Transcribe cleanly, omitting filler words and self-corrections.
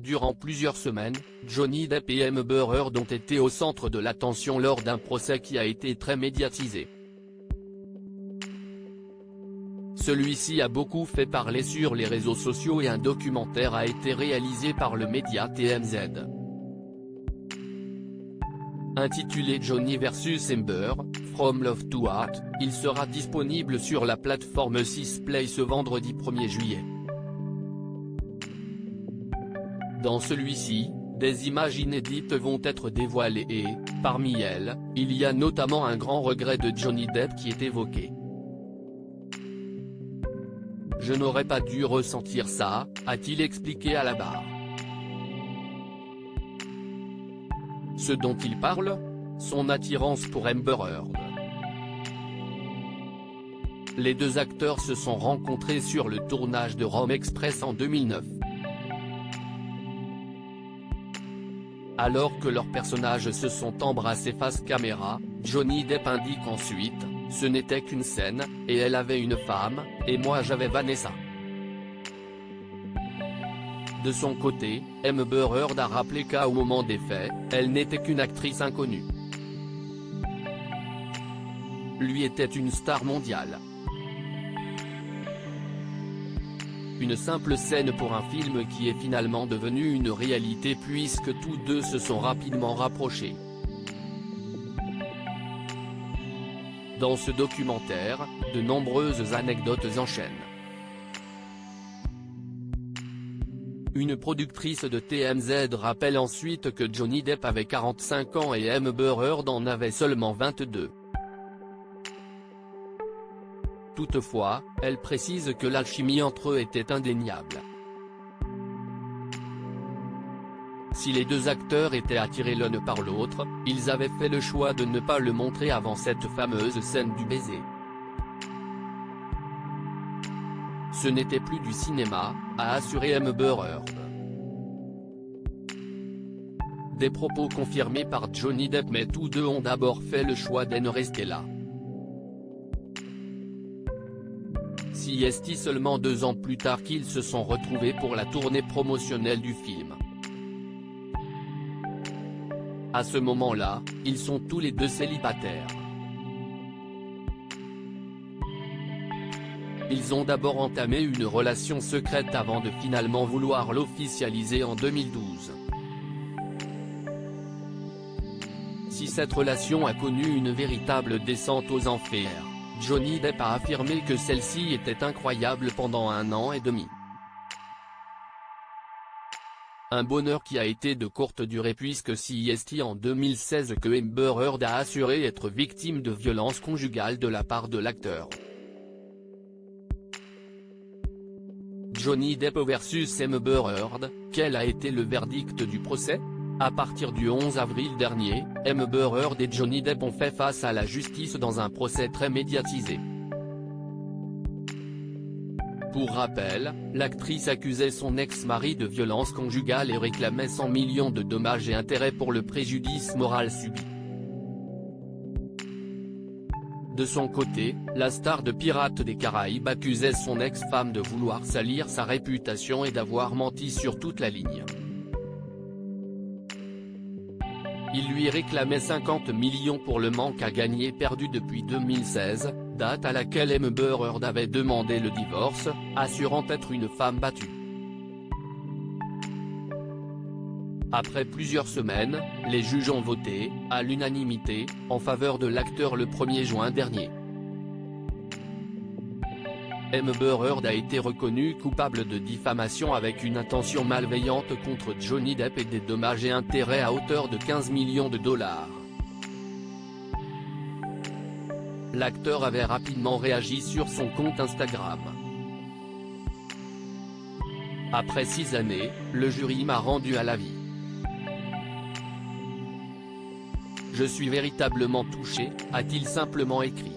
Durant plusieurs semaines, Johnny Depp et Amber Heard ont été au centre de l'attention lors d'un procès qui a été très médiatisé. Celui-ci a beaucoup fait parler sur les réseaux sociaux et un documentaire a été réalisé par le média TMZ. Intitulé Johnny vs Amber, From Love to Hate, il sera disponible sur la plateforme 6play ce vendredi 1er juillet. Dans celui-ci, des images inédites vont être dévoilées et, parmi elles, il y a notamment un grand regret de Johnny Depp qui est évoqué. « Je n'aurais pas dû ressentir ça », a-t-il expliqué à la barre. Ce dont il parle ? Son attirance pour Amber Heard. Les deux acteurs se sont rencontrés sur le tournage de Rome Express en 2009. Alors que leurs personnages se sont embrassés face caméra, Johnny Depp indique ensuite « Ce n'était qu'une scène, et elle avait une femme, et moi j'avais Vanessa ». De son côté, Amber Heard a rappelé qu'au moment des faits, elle n'était qu'une actrice inconnue. Lui était une star mondiale. Une simple scène pour un film qui est finalement devenu une réalité puisque tous deux se sont rapidement rapprochés. Dans ce documentaire, de nombreuses anecdotes enchaînent. Une productrice de TMZ rappelle ensuite que Johnny Depp avait 45 ans et Amber Heard en avait seulement 22. Toutefois, elle précise que l'alchimie entre eux était indéniable. Si les deux acteurs étaient attirés l'un par l'autre, ils avaient fait le choix de ne pas le montrer avant cette fameuse scène du baiser. Ce n'était plus du cinéma, a assuré Amber Heard. Des propos confirmés par Johnny Depp mais tous deux ont d'abord fait le choix de ne rester là. C'est seulement 2 ans plus tard qu'ils se sont retrouvés pour la tournée promotionnelle du film. À ce moment-là, ils sont tous les deux célibataires. Ils ont d'abord entamé une relation secrète avant de finalement vouloir l'officialiser en 2012. Si cette relation a connu une véritable descente aux enfers, Johnny Depp a affirmé que celle-ci était incroyable pendant 1 an et demi. Un bonheur qui a été de courte durée puisque c'est en 2016 que Amber Heard a assuré être victime de violences conjugales de la part de l'acteur. Johnny Depp vs Amber Heard, quel a été le verdict du procès ? À partir du 11 avril dernier, Amber Heard et Johnny Depp ont fait face à la justice dans un procès très médiatisé. Pour rappel, l'actrice accusait son ex-mari de violence conjugale et réclamait 100 millions de dommages et intérêts pour le préjudice moral subi. De son côté, la star de Pirates des Caraïbes accusait son ex-femme de vouloir salir sa réputation et d'avoir menti sur toute la ligne. Il lui réclamait 50 millions pour le manque à gagner perdu depuis 2016, date à laquelle Amber Heard avait demandé le divorce, assurant être une femme battue. Après plusieurs semaines, les juges ont voté, à l'unanimité, en faveur de l'acteur le 1er juin dernier. Amber Heard a été reconnue coupable de diffamation avec une intention malveillante contre Johnny Depp et des dommages et intérêts à hauteur de 15 millions de dollars. L'acteur avait rapidement réagi sur son compte Instagram. Après 6 années, le jury m'a rendu à la vie. Je suis véritablement touché, a-t-il simplement écrit.